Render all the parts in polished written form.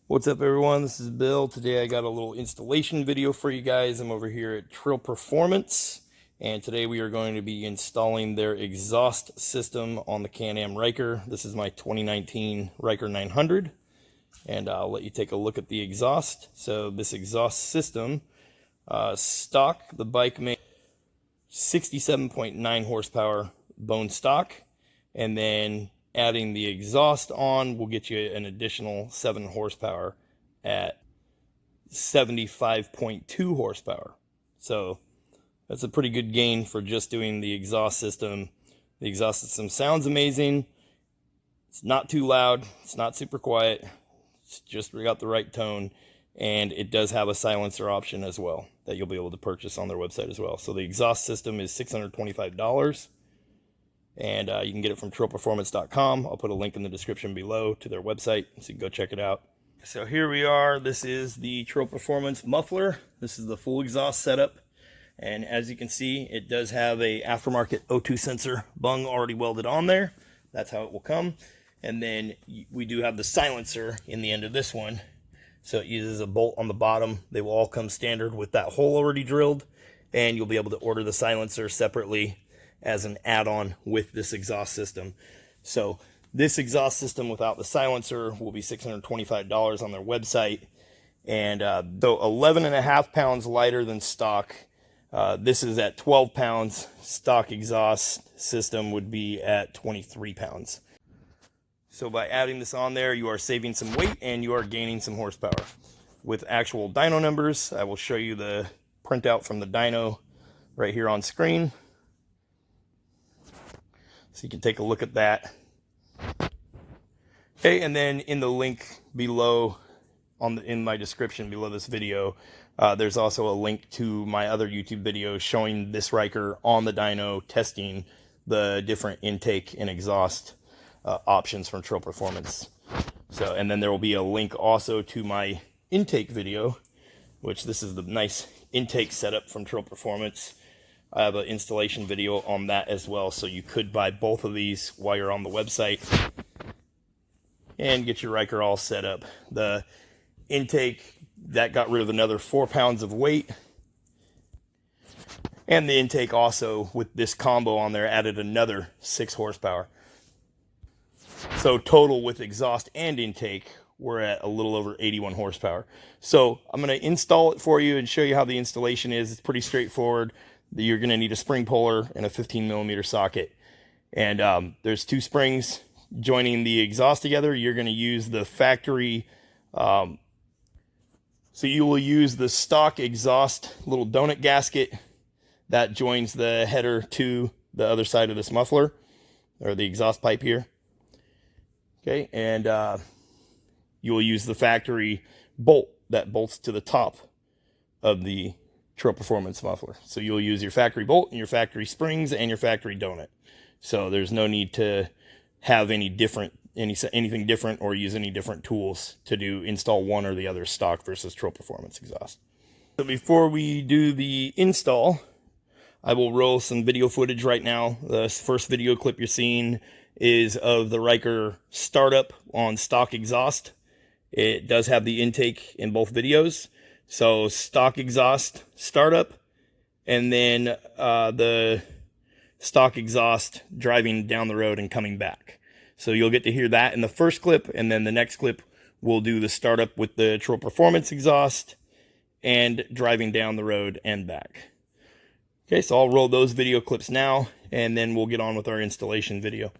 What's up, everyone? This is Bill. Today I got a little installation video for you guys. I'm over here at TREAL Performance, and today we are going to be installing their exhaust system on the Can-Am Ryker. This is my 2019 Ryker 900, and I'll let you take a look at the exhaust. So this exhaust system, stock, the bike made 67.9 horsepower bone stock, and then adding the exhaust on will get you an additional 7 horsepower at 75.2 horsepower. So that's a pretty good gain for just doing the exhaust system. The exhaust system sounds amazing. It's not too loud. It's not super quiet. It's just got the right tone. And it does have a silencer option as well that you'll be able to purchase on their website as well. So the exhaust system is $625. And you can get it from TREALPERFORMANCE.com. I'll put a link in the description below to their website, so you can go check it out. So here we are. This is the TREAL Performance muffler. This is the full exhaust setup. And as you can see, it does have a aftermarket O2 sensor bung already welded on there. That's how it will come. And then we do have the silencer in the end of this one. So it uses a bolt on the bottom. They will all come standard with that hole already drilled. And you'll be able to order the silencer separately as an add-on with this exhaust system. So this exhaust system without the silencer will be $625 on their website, and so 11.5 pounds lighter than stock. This is at 12 pounds. Stock exhaust system would be at 23 pounds. So by adding this on there, you are saving some weight and you are gaining some horsepower. With actual dyno numbers, I will show you the printout from the dyno right here on screen, so you can take a look at that. Okay, and then in the link below, in my description below this video, there's also a link to my other YouTube videos showing this Ryker on the dyno, testing the different intake and exhaust options from TREAL Performance. So, and then there will be a link also to my intake video, which this is the nice intake setup from TREAL Performance. I have an installation video on that as well, so you could buy both of these while you're on the website and get your Ryker all set up. The intake, that got rid of another 4 pounds of weight, and the intake also, with this combo on there, added another 6 horsepower. So total with exhaust and intake, we're at a little over 81 horsepower. So I'm going to install it for you and show you how the installation is. It's pretty straightforward. You're going to need a spring puller and a 15mm socket. And there's 2 springs joining the exhaust together. You're going to use the factory, so you will use the stock exhaust little donut gasket that joins the header to the other side of this muffler, or the exhaust pipe here. Okay, and you will use the factory bolt that bolts to the top of the TREAL Performance muffler. So you'll use your factory bolt and your factory springs and your factory donut. So there's no need to have anything different or use any different tools to install one or the other stock versus TREAL Performance exhaust. So before we do the install, I will roll some video footage right now. The first video clip you're seeing is of the Ryker startup on stock exhaust. It does have the intake in both videos. So stock exhaust startup, and then the stock exhaust driving down the road and coming back. So you'll get to hear that in the first clip, and then the next clip we'll do the startup with the TREAL Performance exhaust and driving down the road and back. Okay, so I'll roll those video clips now, and then we'll get on with our installation video.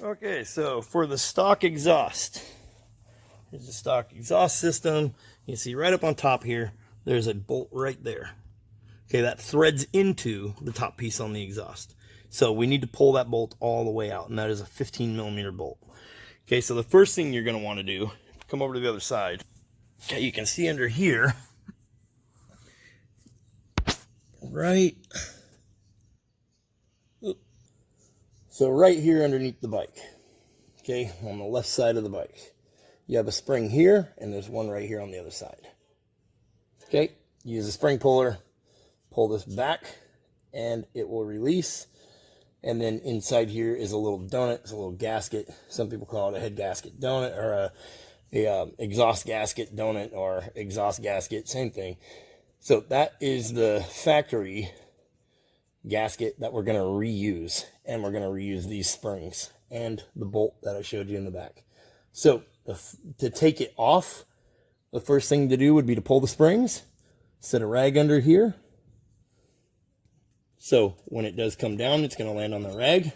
Okay, so for the stock exhaust, here's the stock exhaust system. You can see right up on top here, there's a bolt right there. Okay, that threads into the top piece on the exhaust. So we need to pull that bolt all the way out, and that is a 15mm bolt. Okay, so the first thing you're going to want to do, come over to the other side. Okay, you can see under here, right, so right here underneath the bike, okay, on the left side of the bike, you have a spring here, and there's one right here on the other side. Okay, use a spring puller, pull this back, and it will release. And then inside here is a little donut. It's a little gasket. Some people call it a head gasket donut, or a exhaust gasket donut, or exhaust gasket, same thing. So that is the factory gasket that we're going to reuse, and we're going to reuse these springs and the bolt that I showed you in the back. So to take it off, the first thing to do would be to pull the springs, set a rag under here. So when it does come down, it's going to land on the rag.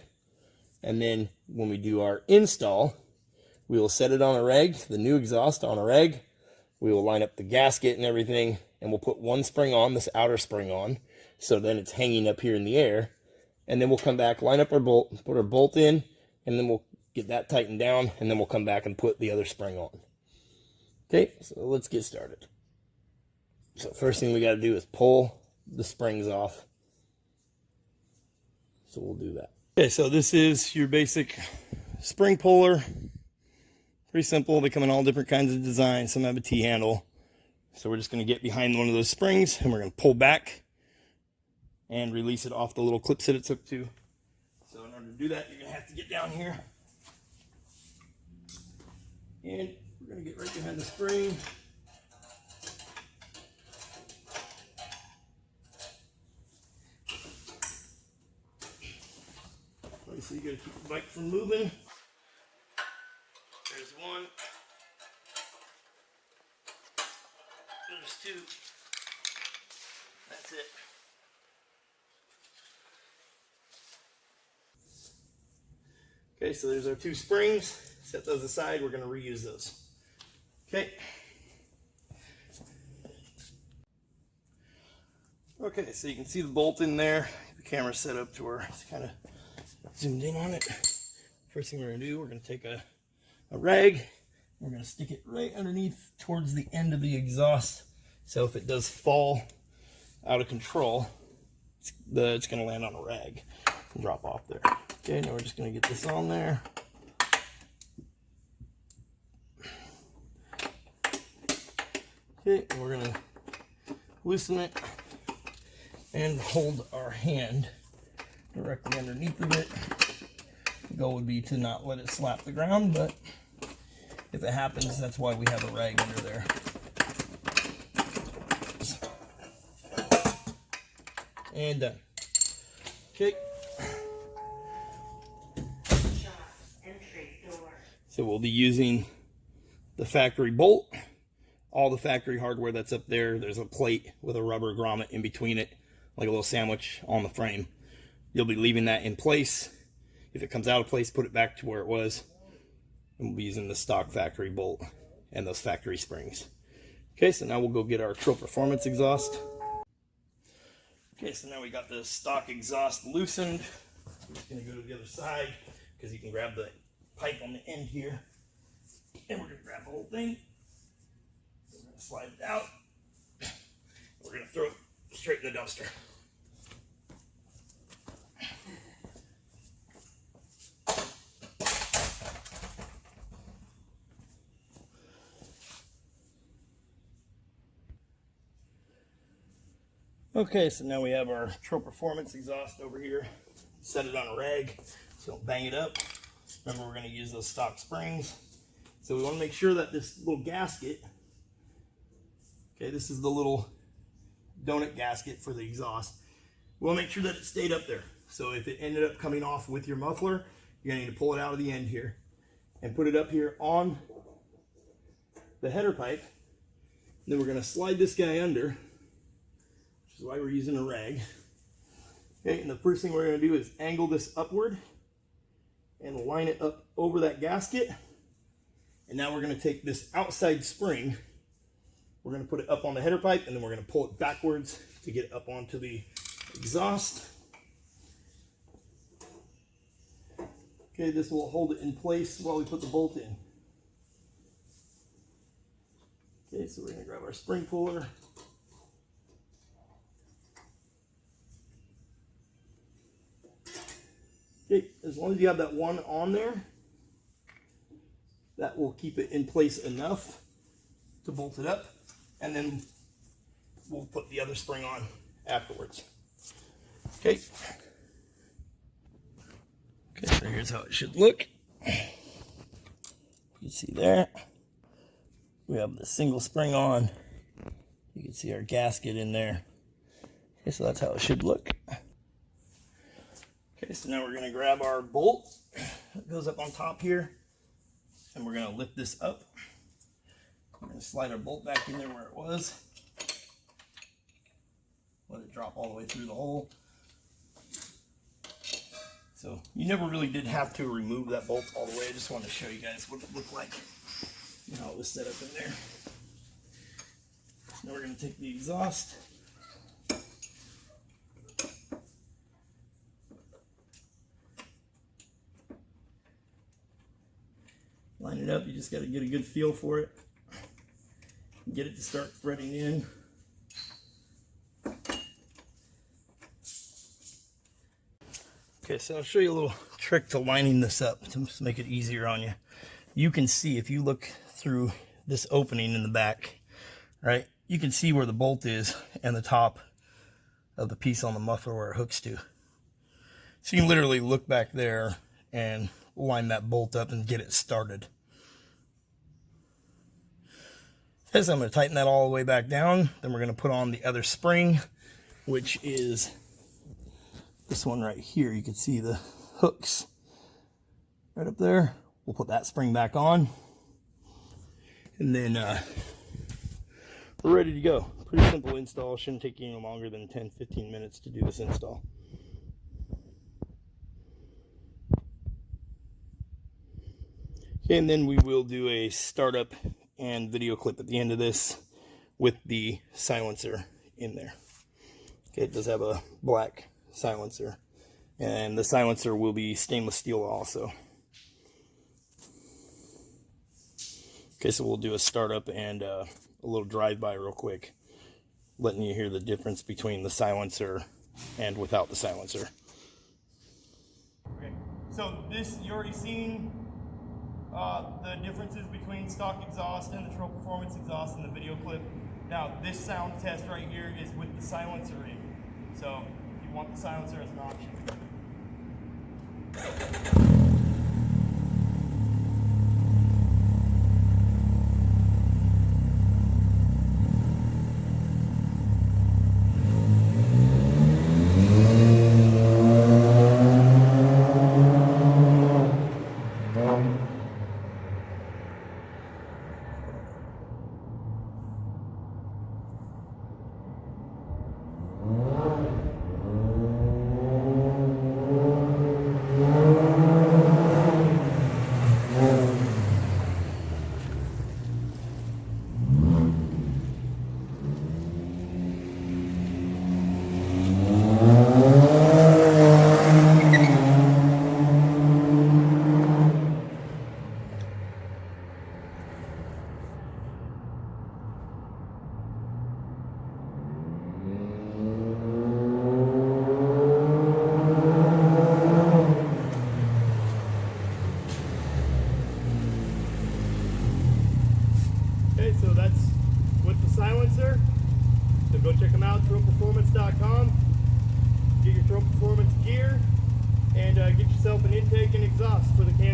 And then when we do our install, we will set it on a rag, the new exhaust on a rag. We will line up the gasket and everything, and we'll put one spring on, this outer spring on. So then it's hanging up here in the air. And then we'll come back, line up our bolt, put our bolt in, and then we'll get that tightened down, and then we'll come back and put the other spring on. Okay, so let's get started. So first thing we got to do is pull the springs off. So we'll do that. Okay, so this is your basic spring puller. Pretty simple. They come in all different kinds of designs. Some have a T-handle. So we're just going to get behind one of those springs, and we're going to pull back and release it off the little clips that it took to. So in order to do that, you're going to have to get down here. And we're going to get right behind the spring. So you got to keep the bike from moving. There's one. There's two. That's it. Okay, so there's our two springs. Set those aside. We're going to reuse those. Okay. Okay, so you can see the bolt in there. The camera's set up to where it's kind of zoomed in on it. First thing we're going to do, we're going to take a rag. We're going to stick it right underneath towards the end of the exhaust. So if it does fall out of control, it's going to land on a rag and drop off there. Okay, now we're just going to get this on there. Okay, and we're going to loosen it and hold our hand directly underneath of it. The goal would be to not let it slap the ground, but if it happens, that's why we have a rag under there. And done. Okay. So we'll be using the factory bolt, all the factory hardware that's up there. There's a plate with a rubber grommet in between it, like a little sandwich on the frame. You'll be leaving that in place. If it comes out of place, put it back to where it was. And we'll be using the stock factory bolt and those factory springs. Okay, so now we'll go get our TREAL Performance exhaust. Okay, so now we got the stock exhaust loosened. I'm just going to go to the other side because you can grab the pipe on the end here. And we're going to grab the whole thing. We're going to slide it out. We're going to throw it straight in the dumpster. Okay, so now we have our TREAL Performance exhaust over here. Set it on a rag so don't bang it up. Remember, we're going to use those stock springs. So we want to make sure that this little gasket, okay, this is the little donut gasket for the exhaust. We want to make sure that it stayed up there. So if it ended up coming off with your muffler, you're going to need to pull it out of the end here and put it up here on the header pipe. Then we're going to slide this guy under, which is why we're using a rag. Okay, and the first thing we're going to do is angle this upward and line it up over that gasket. And now we're going to take this outside spring, we're going to put it up on the header pipe, and then we're going to pull it backwards to get it up onto the exhaust. Okay, this will hold it in place while we put the bolt in. Okay, so we're going to grab our spring puller. Okay, as long as you have that one on there, that will keep it in place enough to bolt it up, and then we'll put the other spring on afterwards. Okay. Okay, so here's how it should look. You can see there, we have the single spring on. You can see our gasket in there. Okay, so that's how it should look. Okay, so now we're going to grab our bolt that goes up on top here, and we're going to lift this up. We're going to slide our bolt back in there where it was. Let it drop all the way through the hole. So you never really did have to remove that bolt all the way. I just wanted to show you guys what it looked like and how it was set up in there. Now we're going to take the exhaust. Line it up. You just got to get a good feel for it. Get it to start threading in. Okay, so I'll show you a little trick to lining this up to make it easier on you. You can see, if you look through this opening in the back, right, you can see where the bolt is and the top of the piece on the muffler where it hooks to. So you can literally look back there and line that bolt up and get it started. Okay, so I'm going to tighten that all the way back down. Then we're going to put on the other spring, which is this one right here. You can see the hooks right up there. We'll put that spring back on, and then we're ready to go. Pretty simple install. Shouldn't take you any longer than 10-15 minutes to do this install. Okay, and then we will do a startup and video clip at the end of this with the silencer in there. Okay, it does have a black silencer, and the silencer will be stainless steel also. Okay, so we'll do a startup and a little drive-by real quick, letting you hear the difference between the silencer and without the silencer. Okay, so this, you already seen the differences between stock exhaust and the TREAL Performance exhaust in the video clip. Now, this sound test right here is with the silencer in. So, if you want the silencer as an option. So that's with the silencer. So go check them out, TREALPERFORMANCE.com. Get your TREAL Performance gear and get yourself an intake and exhaust for the Can